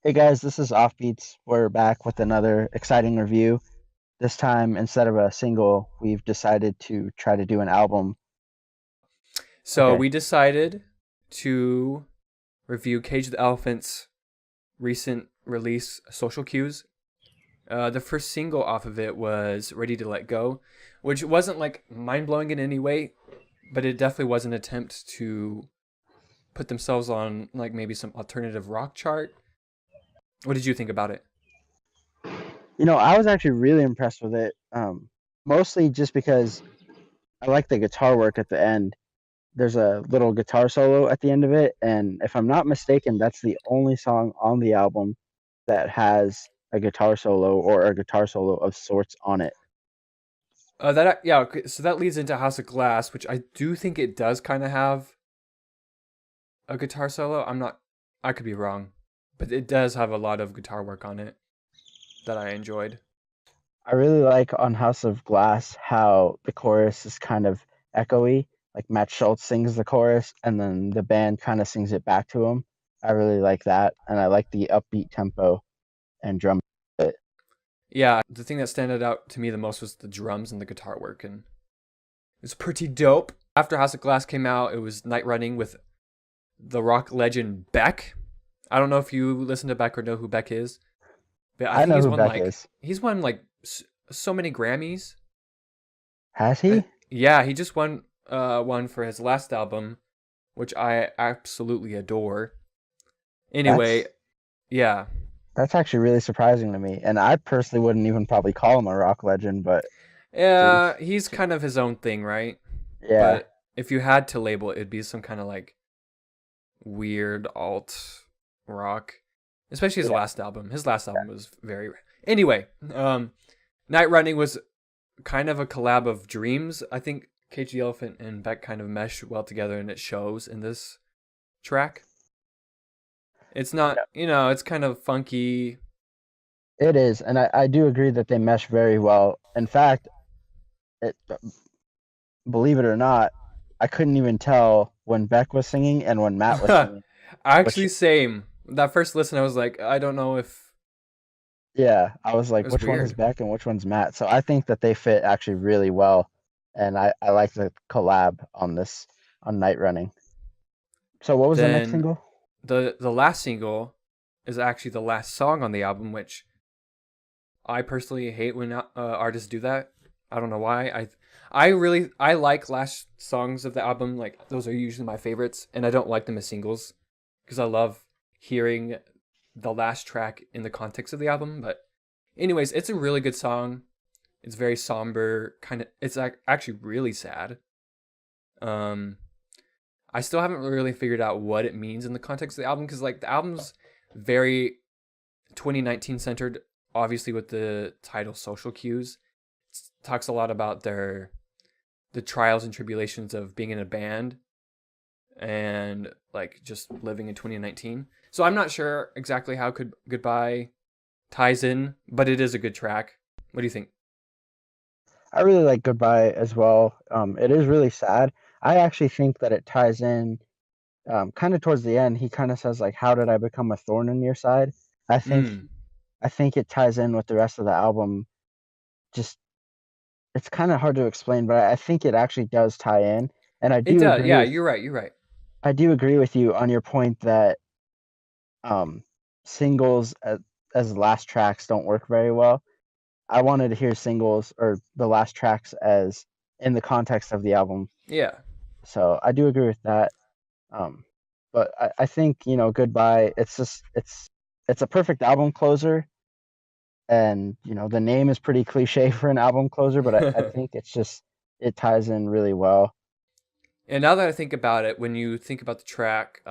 Hey guys, this is Offbeats. We're back with another exciting review. This time, instead of a single, we've decided to try to do an album. So Okay. we decided to review Cage the Elephant's recent release, Social Cues. The first single off of it was Ready to Let Go, which wasn't like mind blowing in any way, but it definitely was an attempt to put themselves on like maybe some alternative rock chart. What did you think about it? I was actually really impressed with it. Mostly just because I like the guitar work at the end. There's a little guitar solo at the end of it, and if I'm not mistaken, that's the only song on the album that has a guitar solo or a guitar solo of sorts on it. Okay, so that leads into House of Glass, which I do think it does kind of have a guitar solo. I could be wrong, but it does have a lot of guitar work on it that I enjoyed. I really like on House of Glass how the chorus is kind of echoey. Like Matt Schultz sings the chorus and then the band kind of sings it back to him. I really like that. And I like the upbeat tempo and drum. Yeah, the thing that stood out to me the most was the drums and the guitar work, and it was pretty dope. After House of Glass came out, it was Night Running with the rock legend Beck. I don't know if you listen to Beck or know who Beck is, but I I think know who Beck is. he's won like so many Grammys. Has he? Yeah, he just won one for his last album, which I absolutely adore. Anyway, That's yeah, that's actually really surprising to me. And I personally wouldn't even probably call him a rock legend, but yeah, geez. he's kind of his own thing, right? Yeah. But if you had to label it, it'd be some kind of like weird alt rock, especially his Yeah. last album. His last album was very. Anyway, Night Running was kind of a collab of dreams. I think Cage the Elephant and Beck kind of mesh well together, and it shows in this track. It's not, it's kind of funky. It is. And I do agree that they mesh very well. In fact, it, believe it or not, I couldn't even tell when Beck was singing and when Matt was singing. Which, Actually, same. That first listen, I was like, I don't know if yeah, I was it like, was which one is weird. Beck and which one's Matt? So I think that they fit actually really well, and I like the collab on this on Night Running. So what was the next Then single? the last single is actually the last song on the album, which I personally hate when artists do that. I don't know why. I like last songs of the album. Like those are usually my favorites, and I don't like them as singles because I love hearing the last track in the context of the album. But anyways, it's a really good song. It's very somber, kind of. It's actually really sad. Um, I still haven't really figured out what it means in the context of the album because like the album's very 2019 centered, obviously with the title Social Cues. It talks a lot about the trials and tribulations of being in a band and like just living in 2019. So I'm not sure exactly how could Goodbye ties in, but it is a good track. What do you think? I really like Goodbye as well. It is really sad. I actually think that it ties in kind of towards the end. He kind of says like, "How did I become a thorn in your side?" I think Mm, I think it ties in with the rest of the album. Just it's kind of hard to explain, but I think it actually does tie in. And it does. Yeah, you're right. You're right. I do agree with you on your point that um, singles as last tracks don't work very well. I wanted to hear singles or the last tracks as in the context of the album, Yeah. so I do agree with that. Um, but I think Goodbye. It's a perfect album closer, and the name is pretty cliche for an album closer, but I think it ties in really well. And now that I think about it, when you think about the track,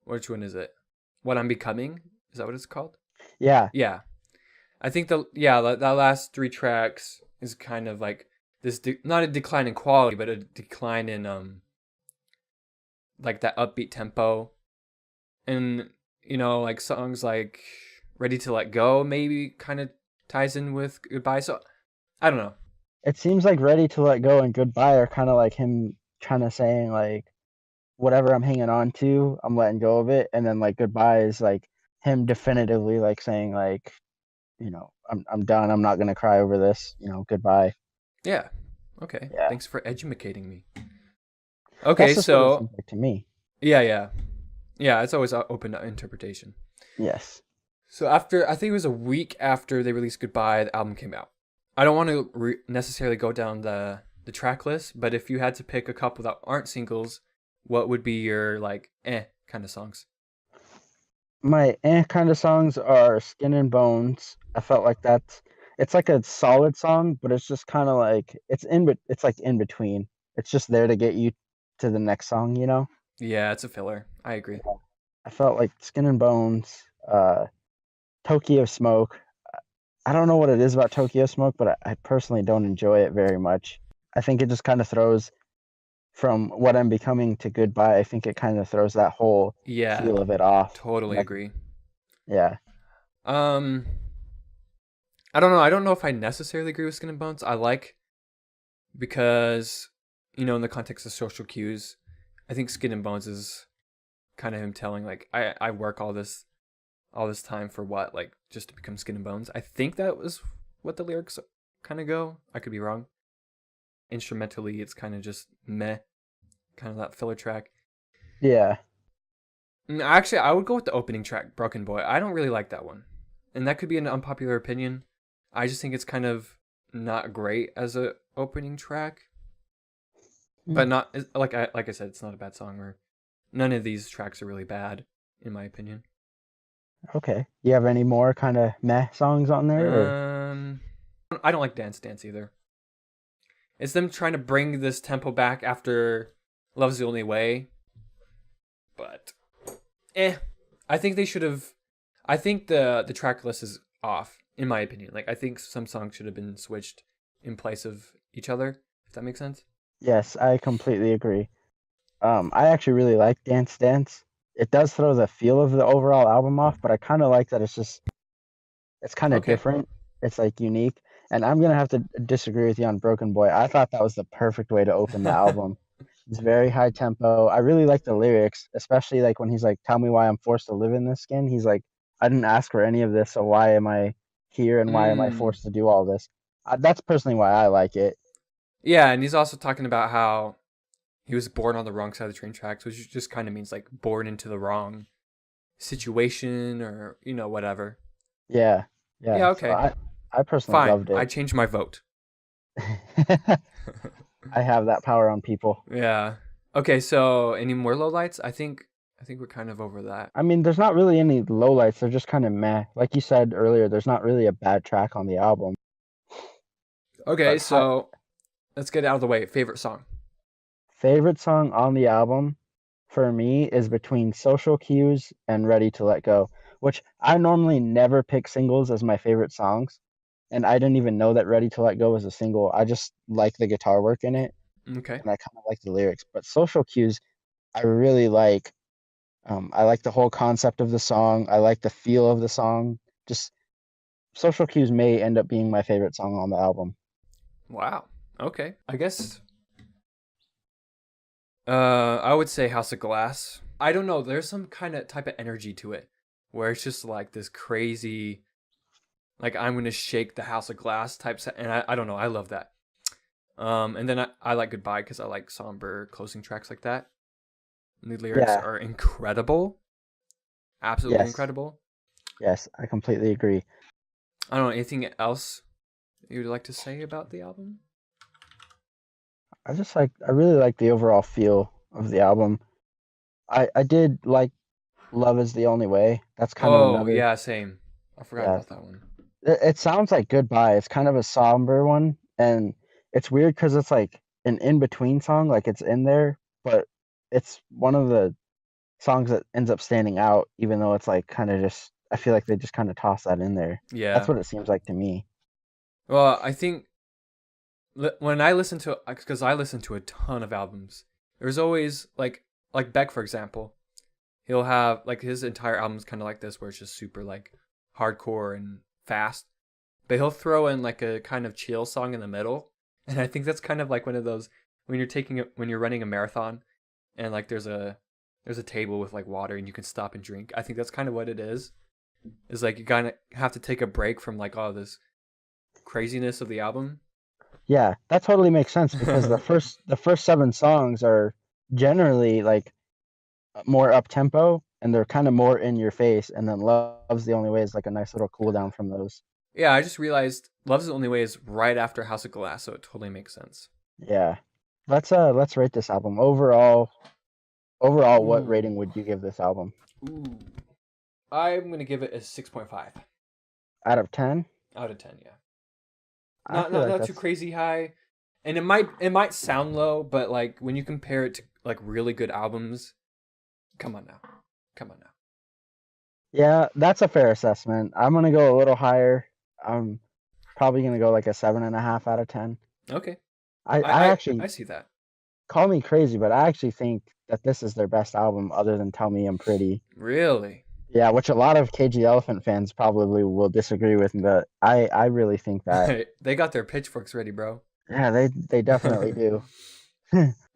which one is it? What I'm Becoming? Is that what it's called? Yeah, Yeah. I think that last three tracks is kind of like not a decline in quality, but a decline in like that upbeat tempo, and like songs like Ready to Let Go maybe kind of ties in with Goodbye. So I don't know. it seems like Ready to Let Go and Goodbye are kind of like him trying to saying like whatever I'm hanging on to, I'm letting go of it, and then like goodbye is like him definitively like saying like, I'm done. I'm not gonna cry over this. Goodbye. Yeah. Okay. Yeah, Thanks for educating me. Okay, that's just what it so seems like to me. yeah, yeah. Yeah, it's always open to interpretation. Yes. So after, I think it was a week after they released Goodbye, the album came out. I don't want to necessarily go down the track list, but if you had to pick a couple that aren't singles, what would be your like kind of songs? My kind of songs are Skin and Bones. I felt like it's like a solid song, but it's just kind of like it's like in between. It's just there to get you to the next song. Yeah, it's a filler. I agree. Yeah. I felt like Skin and Bones, Tokyo Smoke. I don't know what it is about Tokyo Smoke, but I personally don't enjoy it very much. I think it just kind of throws from what I'm becoming to Goodbye. I think it kind of throws that whole Yeah, feel of it off. totally Like, agree. yeah, Um, I don't know. I don't know if I necessarily agree with Skin and Bones. I like because in the context of social cues, I think Skin and Bones is kind of him telling like I work all this time for what, like just to become Skin and Bones. I think that was what the lyrics kind of go. I could be wrong. Instrumentally, it's kind of just meh, kind of that filler track. yeah. Actually, I would go with the opening track, Broken Boy. I don't really like that one, and that could be an unpopular opinion. I just think it's kind of not great as a opening track, but not like I said, it's not a bad song. Or none of these tracks are really bad, in my opinion. Okay. You have any more kind of meh songs on there? Or? Um, I don't like Dance Dance either. It's them trying to bring this tempo back after Love's the Only Way, but I think they should have. I think the track list is off, in my opinion. Like I think some songs should have been switched in place of each other. If that makes sense. Yes, I completely agree. I actually really like Dance Dance. It does throw the feel of the overall album off, but I kind of like that it's kind of Okay. different. It's like unique. And I'm gonna have to disagree with you on Broken Boy. I thought that was the perfect way to open the album. It's very high tempo. I really like the lyrics, especially like when he's like, "Tell me why I'm forced to live in this skin." He's like, "I didn't ask for any of this, so why am I here and why am I mm. forced to do all this?" That's personally why I like it. Yeah, and he's also talking about how he was born on the wrong side of the train tracks, which just kind of means like born into the wrong situation or whatever. Yeah, Yeah. yeah. So Okay. I personally Fine. loved I it. changed my vote. I have that power on people. Yeah. Okay. So any more lowlights? I think we're kind of over that. I mean, there's not really any lowlights. They're just kind of meh. Like you said earlier, there's not really a bad track on the album. Okay. But So let's get it out of the way. Favorite song. favorite song on the album for me is between Social Cues and Ready to Let Go, which I normally never pick singles as my favorite songs. And I didn't even know that Ready to Let Go was a single. I just like the guitar work in it Okay. and I kind of like the lyrics. But Social Cues, I really like. I like the whole concept of the song. I like the feel of the song. Just Social Cues may end up being my favorite song on the album. Wow. Okay. I guess. I would say House of Glass. I don't know. There's some kind of type of energy to it, where it's just like this crazy, like I'm gonna shake the House of Glass type set, and I don't know. I love that. And then I like Goodbye because I like somber closing tracks like that. And the lyrics Yeah, are incredible, absolutely yes, incredible. yes, I completely agree. I don't know anything else you would like to say about the album. I really like the overall feel of the album. I did like Love is the Only Way. That's kind of Oh another, yeah, same. I forgot yeah. about that one. It sounds like Goodbye. It's kind of a somber one, and it's weird because it's like an in between song, like it's in there, but it's one of the songs that ends up standing out, even though it's like kind of just. I feel like they just kind of toss that in there. That's Yeah. what it seems like to me. Well, I think when I listen to, because I listen to a ton of albums, there's always like Beck, for example. He'll have like his entire album's kind of like this, where it's just super like hardcore and fast, but he'll throw in like a kind of chill song in the middle, and I think that's kind of like one of those when you're running a marathon, and like there's a table with like water and you can stop and drink. I think that's kind of what it is. Is like you kind of have to take a break from like all this craziness of the album. Yeah, that totally makes sense because the first 7 songs are generally like more up tempo and they're kind of more in your face, and then Love's the Only Way is like a nice little cool down from those. Yeah, I just realized Love's the Only Way is right after House of Glass, so it totally makes sense. Yeah. Let's rate this album. Overall, what Ooh. rating would you give this album? Ooh. I'm going to give it a 6.5 Out of 10? out of 10, yeah. I feel like Not too that's crazy high. And it might sound low, but like when you compare it to like really good albums, come on now. Come on now. yeah, that's a fair assessment. I'm gonna go a little higher. I'm probably gonna go like a 7.5 out of 10. Okay. I I actually, see that. call me crazy, but I actually think that this is their best album other than Tell Me I'm Pretty. Really? Yeah, which a lot of KG Elephant fans probably will disagree with, but I really think that. They got their pitchforks ready, bro. Yeah, they definitely do.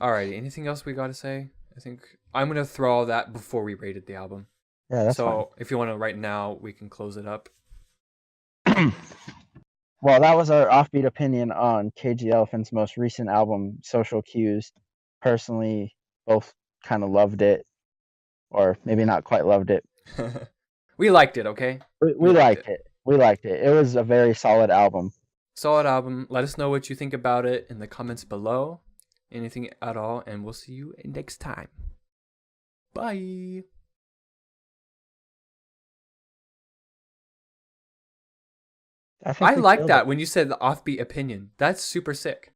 Alrighty, anything else we got to say? I think I'm going to throw all that before we rated the album. Yeah, that's fine. So if you want to right now, we can close it up. Well, that was our offbeat opinion on KG Elephant's most recent album, Social Cues. Personally, both kind of loved it, or maybe not quite loved it. We liked it, okay? We We liked liked it. it. We liked it. It was a very solid album. Solid album. Let us know what you think about it in the comments below. Anything at all, and we'll see you next time. Bye. I think I we like killed it. that when you said the offbeat opinion. That's super sick.